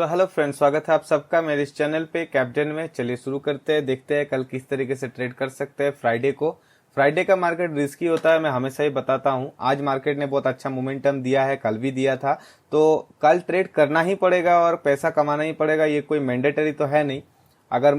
तो hello friends, स्वागत है आप सबका मेरे इस चैनल पे कैप्टन में। चलिए शुरू करते हैं, देखते हैं कल किस तरीके से ट्रेड कर सकते हैं। फ्राइडे का मार्केट रिस्की होता है, मैं हमेशा ही बताता हूँ। आज मार्केट ने बहुत अच्छा मोमेंटम दिया है, कल भी दिया था, तो कल ट्रेड करना ही पड़ेगा और पैसा कमाना ही पड़ेगा। ये कोई मैंडेटरी तो है नहीं। अगर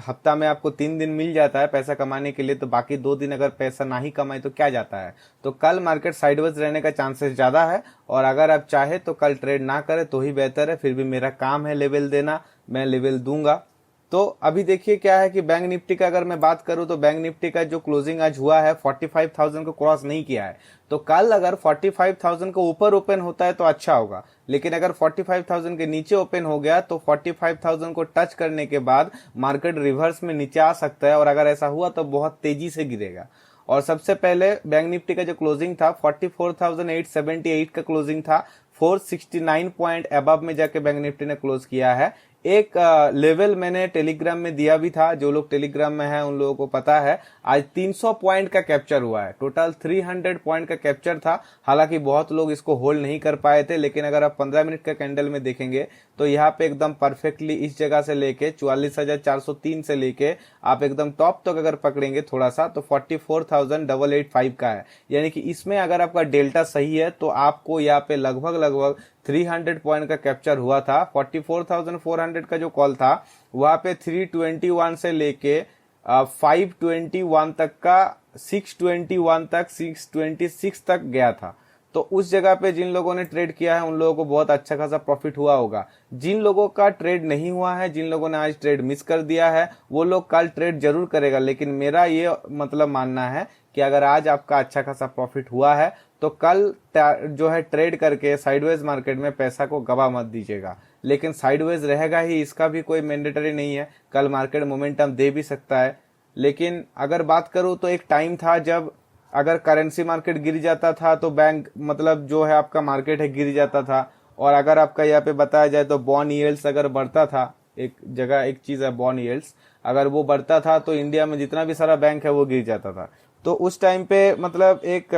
हफ्ता में आपको 3 दिन मिल जाता है पैसा कमाने के लिए, तो बाकी 2 दिन अगर पैसा ना ही कमाए तो क्या जाता है। तो कल मार्केट साइडवेज रहने का चांसेस ज्यादा है, और अगर आप चाहे तो कल ट्रेड ना करें तो ही बेहतर है। फिर भी मेरा काम है लेवल देना, मैं लेवल दूंगा। तो अभी देखिए क्या है कि बैंक निफ्टी का अगर मैं बात करूं तो बैंक निफ्टी का जो क्लोजिंग आज हुआ है 45,000 को क्रॉस नहीं किया है। तो कल अगर 45,000 को ऊपर ओपन होता है तो अच्छा होगा, लेकिन अगर 45,000 के नीचे ओपन हो गया तो 45,000 को टच करने के बाद मार्केट रिवर्स में नीचे आ सकता है, और अगर ऐसा हुआ तो बहुत तेजी से गिरेगा। और सबसे पहले बैंक निफ्टी का जो क्लोजिंग था 44,878 का क्लोजिंग था। 469 पॉइंट अबव में जाके बैंक निफ्टी ने क्लोज किया है। एक लेवल मैंने टेलीग्राम में दिया भी था, जो लोग टेलीग्राम में हैं उन लोगों को पता है। आज 300 पॉइंट का कैप्चर हुआ है, टोटल 300 पॉइंट का कैप्चर था। हालांकि बहुत लोग इसको होल्ड नहीं कर पाए थे, लेकिन अगर आप 15 मिनट का कैंडल में देखेंगे तो यहाँ पे एकदम परफेक्टली इस जगह से लेके 44,403 से लेके आप एकदम टॉप तक अगर पकड़ेंगे थोड़ा सा तो 44,885 का है। यानी कि इसमें अगर आपका डेल्टा सही है तो आपको यहाँ पे लगभग 300 पॉइंट का कैप्चर हुआ था। 44,400 का जो कॉल था वहां पे 321 से लेके 521 तक का 621 तक 626 तक गया था। तो उस जगह पे जिन लोगों ने ट्रेड किया है उन लोगों को बहुत अच्छा खासा प्रॉफिट हुआ होगा। जिन लोगों का ट्रेड नहीं हुआ है, जिन लोगों ने आज ट्रेड मिस कर दिया है, वो लोग कल ट्रेड जरूर करेगा। लेकिन मेरा ये मतलब मानना है कि अगर आज आपका अच्छा खासा प्रॉफिट हुआ है तो कल जो है ट्रेड करके साइडवेज मार्केट में पैसा को गवा मत दीजिएगा। लेकिन साइडवेज रहेगा ही, इसका भी कोई मैंडेटरी नहीं है। कल मार्केट मोमेंटम दे भी सकता है। लेकिन अगर बात करूं तो एक टाइम था जब अगर करेंसी मार्केट गिर जाता था तो बैंक मतलब जो है आपका मार्केट है गिर जाता था। और अगर आपका यहाँ पे बताया जाए तो बॉन्ड यील्ड्स अगर बढ़ता था, एक जगह एक चीज है बॉन्ड यील्ड्स, अगर वो बढ़ता था तो इंडिया में जितना भी सारा बैंक है वो गिर जाता था। तो उस टाइम पे मतलब एक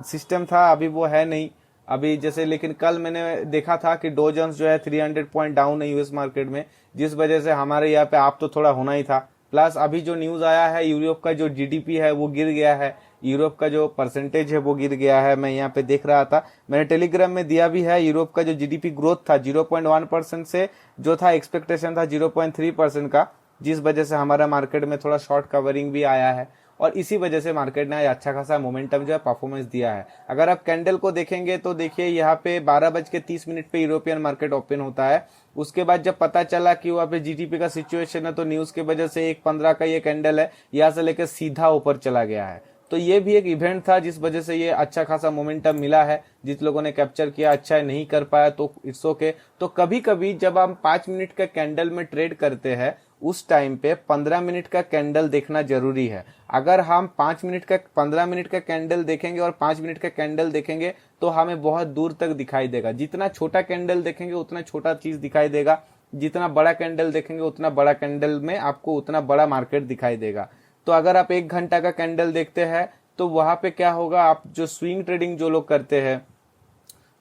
सिस्टम था, अभी वो है नहीं अभी जैसे। लेकिन कल मैंने देखा था कि डो जोन्स जो है 300 पॉइंट डाउन है यूएस मार्केट में, जिस वजह से हमारे यहाँ पे आप तो थोड़ा होना ही था। प्लस अभी जो न्यूज आया है यूरोप का जो जीडीपी है वो गिर गया है, यूरोप का जो परसेंटेज है वो गिर गया है। मैं यहाँ पे देख रहा था, मैंने टेलीग्राम में दिया भी है। यूरोप का जो जीडीपी ग्रोथ था 0.1% से जो था एक्सपेक्टेशन था 0.3% का, जिस वजह से हमारा मार्केट में थोड़ा शॉर्ट कवरिंग भी आया है। और इसी वजह से मार्केट ने अच्छा खासा मोमेंटम जो है परफॉर्मेंस दिया है। अगर आप कैंडल को देखेंगे तो देखिए यहाँ पे 12:30 पे यूरोपियन मार्केट ओपन होता है। उसके बाद जब पता चला कि वहाँ पे जीडीपी का सिचुएशन है तो न्यूज की वजह से 1:15 का ये कैंडल है यहाँ से लेकर सीधा ऊपर चला गया है। तो ये भी एक इवेंट था जिस वजह से ये अच्छा खासा मोमेंटम मिला है। जिस लोगों ने कैप्चर किया अच्छा है, नहीं कर पाया तो इट्स ओके। तो कभी कभी जब हम 5 मिनट का कैंडल में ट्रेड करते हैं उस टाइम पे 15 मिनट का कैंडल देखना जरूरी है। अगर हम 15 मिनट का कैंडल देखेंगे और 5 मिनट का कैंडल देखेंगे तो हमें बहुत दूर तक दिखाई देगा। जितना छोटा कैंडल देखेंगे उतना छोटा चीज दिखाई देगा, जितना बड़ा कैंडल देखेंगे उतना बड़ा कैंडल में आपको उतना बड़ा मार्केट दिखाई देगा। तो अगर आप 1 घंटा का कैंडल देखते हैं तो वहां पे क्या होगा, आप जो स्विंग ट्रेडिंग जो लोग करते हैं,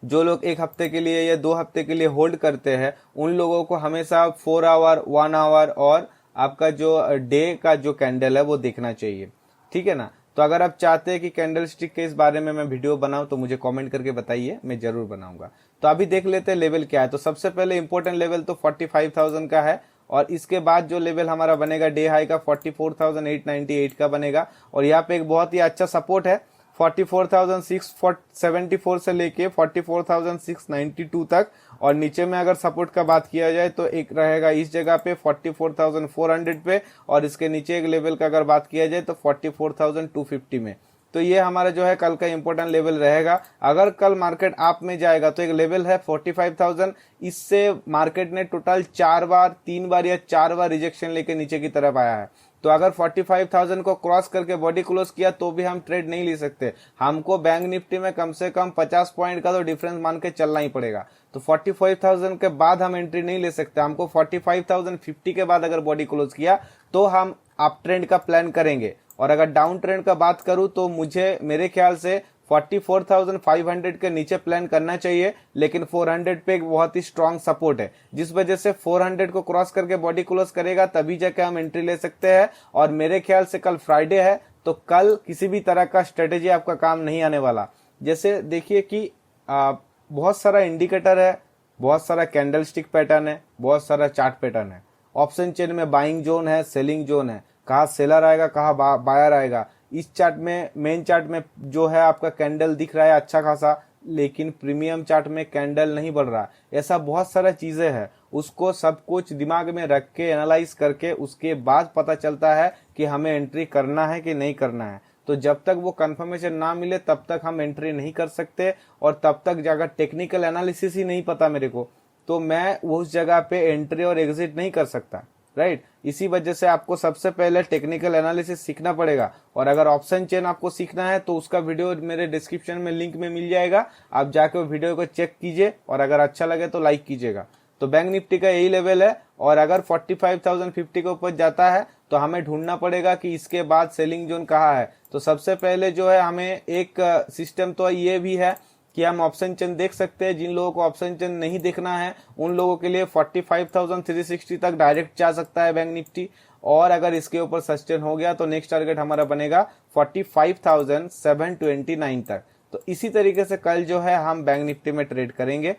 जो लोग 1 हफ्ते के लिए या 2 हफ्ते के लिए होल्ड करते हैं, उन लोगों को हमेशा 4 आवर 1 आवर और आपका जो डे का जो कैंडल है वो देखना चाहिए। ठीक है ना। तो अगर आप चाहते हैं कि कैंडल स्टिक के इस बारे में मैं वीडियो बनाऊं तो मुझे कमेंट करके बताइए, मैं जरूर बनाऊंगा। तो अभी देख लेते हैं लेवल क्या है। तो सबसे पहले इंपॉर्टेंट लेवल तो 45,000 का है, और इसके बाद जो लेवल हमारा बनेगा डे हाई का 44,898 का बनेगा। और यहाँ पे एक बहुत ही अच्छा सपोर्ट है 44,674 से लेके 44,692 तक। और नीचे में अगर सपोर्ट का बात किया जाए तो एक रहेगा इस जगह पे 44,400 पे, और इसके नीचे एक लेवल का अगर बात किया जाए तो 44,250 में। तो ये हमारा जो है कल का इंपॉर्टेंट लेवल रहेगा। अगर कल मार्केट आप में जाएगा तो एक लेवल है 45,000, इससे मार्केट ने टोटल 3 बार या 4 बार रिजेक्शन लेके नीचे की तरफ आया है। तो अगर 45,000 को क्रॉस करके बॉडी क्लोज किया तो भी हम ट्रेड नहीं ले सकते। हमको बैंक निफ्टी में कम से कम 50 पॉइंट का तो डिफरेंस मान के चलना ही पड़ेगा। तो 45,000 के बाद हम एंट्री नहीं ले सकते। हमको 45,050 के बाद अगर बॉडी क्लोज किया तो हम अप ट्रेंड का प्लान करेंगे। और अगर डाउन ट्रेंड का बात करूं तो मुझे मेरे ख्याल से 44,500 के नीचे प्लान करना चाहिए, लेकिन 400 पे एक बहुत ही स्ट्रांग सपोर्ट है, जिस वजह से 400 को क्रॉस करके बॉडी क्लोज करेगा तभी जाके हम एंट्री ले सकते हैं। और मेरे ख्याल से कल फ्राइडे है, तो कल किसी भी तरह का स्ट्रेटेजी आपका काम नहीं आने वाला। जैसे देखिए कि बहुत सारा इंडिकेटर है, बहुत सारा कैंडल स्टिक पैटर्न है, बहुत सारा चार्ट पैटर्न है। ऑप्शन चेन में बाइंग जोन है, सेलिंग जोन है, कहाँ सेलर आएगा कहाँ बायर आएगा। इस चार्ट में, मेन चार्ट में जो है आपका कैंडल दिख रहा है अच्छा खासा, लेकिन प्रीमियम चार्ट में कैंडल नहीं बढ़ रहा। ऐसा बहुत सारा चीजें हैं, उसको सब कुछ दिमाग में रख के एनालाइज करके उसके बाद पता चलता है कि हमें एंट्री करना है कि नहीं करना है। तो जब तक वो कंफर्मेशन ना मिले तब तक हम एंट्री नहीं कर सकते, और तब तक जाकर टेक्निकल एनालिसिस ही नहीं पता मेरे को, तो मैं उस जगह पे एंट्री और एग्जिट नहीं कर सकता, राइट। इसी वजह से आपको सबसे पहले टेक्निकल एनालिसिस सीखना पड़ेगा। और अगर ऑप्शन चेन आपको सीखना है तो उसका वीडियो मेरे डिस्क्रिप्शन में लिंक में मिल जाएगा, आप जाके वो वीडियो को चेक कीजिए, और अगर अच्छा लगे तो लाइक कीजिएगा। तो बैंक निफ्टी का यही लेवल है, और अगर 45,050 के ऊपर जाता है तो हमें ढूंढना पड़ेगा कि इसके बाद सेलिंग जोन कहाँ है। तो सबसे पहले जो है हमें एक सिस्टम तो ये भी है कि हम ऑप्शन चेन देख सकते हैं। जिन लोगों को ऑप्शन चेन नहीं देखना है उन लोगों के लिए 45,360 तक डायरेक्ट जा सकता है बैंक निफ्टी, और अगर इसके ऊपर सस्टेन हो गया तो नेक्स्ट टारगेट हमारा बनेगा 45,729 तक। तो इसी तरीके से कल जो है हम बैंक निफ्टी में ट्रेड करेंगे।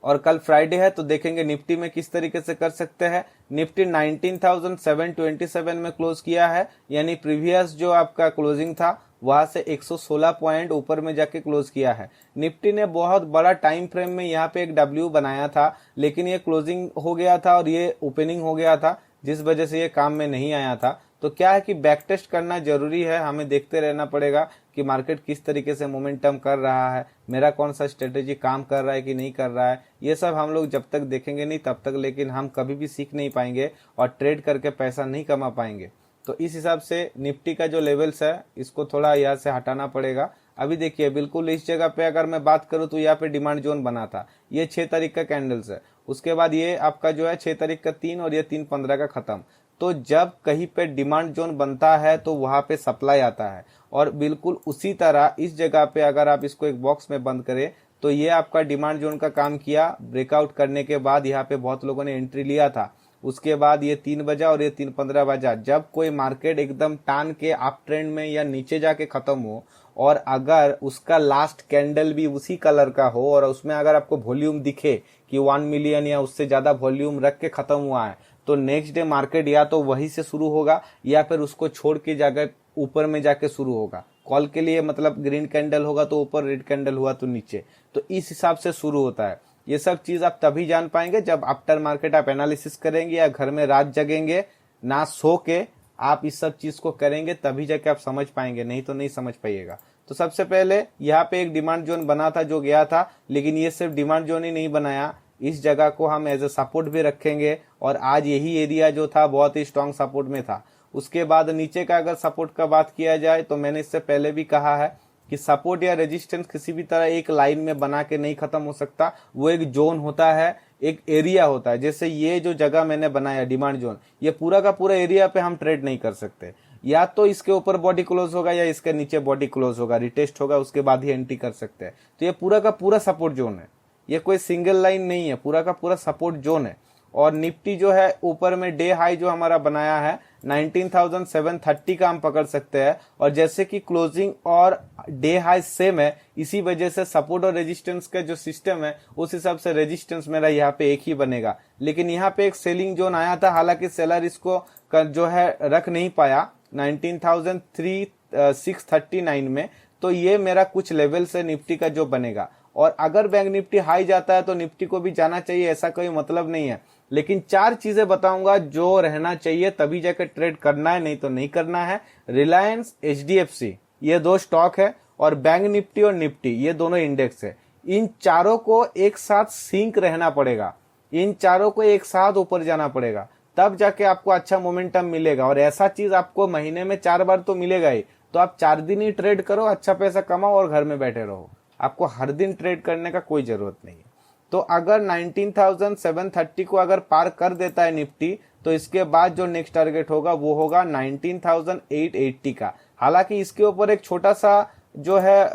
और कल फ्राइडे है तो देखेंगे निफ्टी में किस तरीके से कर सकते हैं। निफ्टी 19,727 में क्लोज किया है, यानी प्रीवियस जो आपका क्लोजिंग था वहां से 116 पॉइंट ऊपर में जाके क्लोज किया है। निफ्टी ने बहुत बड़ा टाइम फ्रेम में यहाँ पे एक डब्ल्यू बनाया था, लेकिन ये क्लोजिंग हो गया था और ये ओपनिंग हो गया था, जिस वजह से ये काम में नहीं आया था। तो क्या है कि बैक टेस्ट करना जरूरी है, हमें देखते रहना पड़ेगा कि मार्केट किस तरीके से मोमेंटम कर रहा है, मेरा कौन सा स्ट्रेटेजी काम कर रहा है कि नहीं कर रहा है। ये सब हम लोग जब तक देखेंगे नहीं तब तक लेकिन हम कभी भी सीख नहीं पाएंगे और ट्रेड करके पैसा नहीं कमा पाएंगे। तो इस हिसाब से निफ्टी का जो लेवल्स है इसको थोड़ा यहाँ से हटाना पड़ेगा। अभी देखिए बिल्कुल इस जगह पे अगर मैं बात करूं तो यहाँ पे डिमांड जोन बना था, ये 6 तारीख का कैंडल्स है, उसके बाद ये आपका जो है 6 तारीख का 3 और ये 3/15 का खत्म। तो जब कहीं पे डिमांड जोन बनता है तो वहां पे सप्लाई आता है, और बिल्कुल उसी तरह इस जगह पे अगर आप इसको एक बॉक्स में बंद करें तो ये आपका डिमांड जोन का काम किया। ब्रेकआउट करने के बाद यहाँ पे बहुत लोगों ने एंट्री लिया था, उसके बाद ये 3 बजा और ये 3:15 बजा। जब कोई मार्केट एकदम टान के अप ट्रेंड में या नीचे जाके खत्म हो, और अगर उसका लास्ट कैंडल भी उसी कलर का हो और उसमें अगर आपको वॉल्यूम दिखे कि 1 मिलियन या उससे ज्यादा वॉल्यूम रख के खत्म हुआ है, तो नेक्स्ट डे मार्केट या तो वहीं से शुरू होगा या फिर उसको छोड़ के जाकर ऊपर में जाके शुरू होगा। कॉल के लिए मतलब ग्रीन कैंडल होगा तो ऊपर, रेड कैंडल हुआ तो नीचे, तो इस हिसाब से शुरू होता है। ये सब चीज आप तभी जान पाएंगे जब आफ्टर मार्केट आप एनालिसिस करेंगे या घर में रात जगेंगे, ना सो के आप इस सब चीज को करेंगे, तभी जाके आप समझ पाएंगे, नहीं तो नहीं समझ पाइएगा। तो सबसे पहले यहाँ पे एक डिमांड जोन बना था जो गया था, लेकिन ये सिर्फ डिमांड जोन ही नहीं बनाया, इस जगह को हम एज ए सपोर्ट भी रखेंगे, और आज यही एरिया जो था बहुत ही स्ट्रांग सपोर्ट में था। उसके बाद नीचे का अगर सपोर्ट का बात किया जाए तो मैंने इससे पहले भी कहा है कि सपोर्ट या रेजिस्टेंस किसी भी तरह एक लाइन में बना के नहीं खत्म हो सकता, वो एक जोन होता है, एक एरिया होता है। जैसे ये जो जगह मैंने बनाया डिमांड जोन, ये पूरा का पूरा एरिया पे हम ट्रेड नहीं कर सकते, या तो इसके ऊपर बॉडी क्लोज होगा या इसके नीचे बॉडी क्लोज होगा, रिटेस्ट होगा, उसके बाद ही एंट्री कर सकते हैं। तो ये पूरा का पूरा सपोर्ट जोन है, ये कोई सिंगल लाइन नहीं है, पूरा का पूरा सपोर्ट जोन है। और निफ्टी जो है ऊपर में डे हाई जो हमारा बनाया है 19,730 का हम पकड़ सकते हैं, और जैसे कि क्लोजिंग और डे हाई सेम है, इसी वजह से सपोर्ट और रेजिस्टेंस का जो सिस्टम है उस हिसाब से रेजिस्टेंस मेरा यहाँ पे एक ही बनेगा। लेकिन यहाँ पे एक सेलिंग जोन आया था, हालांकि सेलर इसको जो है रख नहीं पाया 19,639 में। तो ये मेरा कुछ लेवल से निफ्टी का जो बनेगा, और अगर बैंक निफ्टी हाई जाता है तो निफ्टी को भी जाना चाहिए, ऐसा कोई मतलब नहीं है। लेकिन 4 चीजें बताऊंगा जो रहना चाहिए तभी जाकर ट्रेड करना है, नहीं तो नहीं करना है। रिलायंस, HDFC ये 2 स्टॉक है, और बैंक निफ्टी और निफ्टी ये दोनों इंडेक्स है। इन चारों को एक साथ सिंक रहना पड़ेगा, इन चारों को एक साथ ऊपर जाना पड़ेगा, तब जाके आपको अच्छा मोमेंटम मिलेगा। और ऐसा चीज आपको महीने में 4 बार तो मिलेगा ही, तो आप 4 दिन ही ट्रेड करो, अच्छा पैसा कमाओ और घर में बैठे रहो, आपको हर दिन ट्रेड करने का कोई जरूरत नहीं है। तो अगर 19,730 को अगर पार कर देता है निफ्टी, तो इसके बाद जो नेक्स्ट टारगेट होगा वो होगा 19,880 का। हालांकि इसके ऊपर एक छोटा सा जो है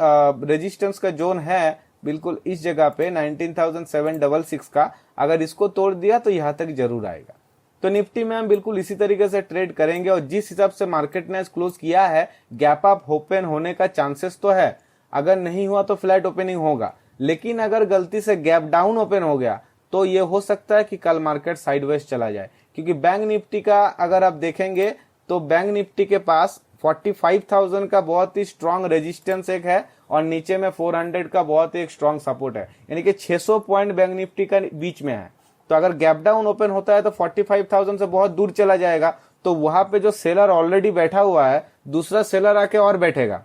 रेजिस्टेंस का जोन है बिल्कुल इस जगह पे 19,766 का, अगर इसको तोड़ दिया तो यहां तक जरूर आएगा। तो निफ्टी में हम बिल्कुल इसी तरीके से ट्रेड करेंगे और जिस हिसाब से मार्केट ने क्लोज किया है गैप अप ओपन होने का चांसेस तो है, अगर नहीं हुआ तो फ्लैट ओपनिंग होगा, लेकिन अगर गलती से गैप डाउन ओपन हो गया तो ये हो सकता है कि कल मार्केट साइडवेज चला जाए। क्योंकि बैंक निफ्टी का अगर आप देखेंगे तो बैंक निफ्टी के पास 45,000 का बहुत ही स्ट्रांग रेजिस्टेंस एक है और नीचे में 400 का बहुत ही एक स्ट्रांग सपोर्ट है, यानी कि 600 पॉइंट बैंक निफ्टी का बीच में है। तो अगर गैप डाउन ओपन होता है तो 45,000 से बहुत दूर चला जाएगा, तो वहां पे जो सेलर ऑलरेडी बैठा हुआ है दूसरा सेलर आके और बैठेगा,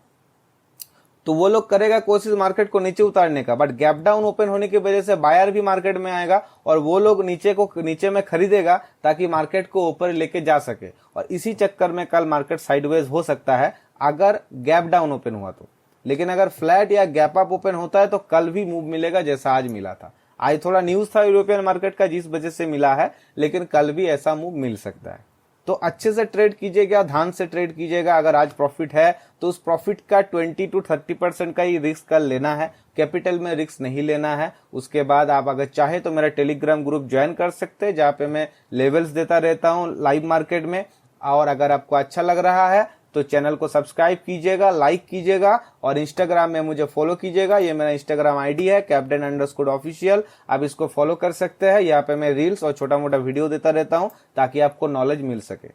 तो वो लोग करेगा कोशिश मार्केट को नीचे उतारने का, बट गैप डाउन ओपन होने की वजह से बायर भी मार्केट में आएगा और वो लोग नीचे में खरीदेगा ताकि मार्केट को ऊपर लेके जा सके, और इसी चक्कर में कल मार्केट साइडवेज हो सकता है अगर गैप डाउन ओपन हुआ तो। लेकिन अगर फ्लैट या गैप अप ओपन होता है तो कल भी मूव मिलेगा जैसा आज मिला था। आज थोड़ा न्यूज था यूरोपियन मार्केट का जिस वजह से मिला है, लेकिन कल भी ऐसा मूव मिल सकता है। तो अच्छे से ट्रेड कीजिएगा, ध्यान से ट्रेड कीजिएगा। अगर आज प्रॉफिट है तो उस प्रॉफिट का 20 to 30% का ही रिस्क कल लेना है, कैपिटल में रिस्क नहीं लेना है। उसके बाद आप अगर चाहे तो मेरा टेलीग्राम ग्रुप ज्वाइन कर सकते हैं, जहां पे मैं लेवल्स देता रहता हूं लाइव मार्केट में। और अगर आपको अच्छा लग रहा है तो चैनल को सब्सक्राइब कीजिएगा, लाइक कीजिएगा और इंस्टाग्राम में मुझे फॉलो कीजिएगा। ये मेरा इंस्टाग्राम आईडी है captain_official, आप इसको फॉलो कर सकते हैं। यहाँ पे मैं रील्स और छोटा मोटा वीडियो देता रहता हूँ ताकि आपको नॉलेज मिल सके।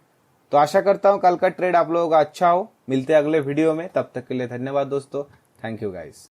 तो आशा करता हूँ कल का ट्रेड आप लोगों का अच्छा हो। मिलते हैं अगले वीडियो में, तब तक के लिए धन्यवाद दोस्तों। Thank you guys.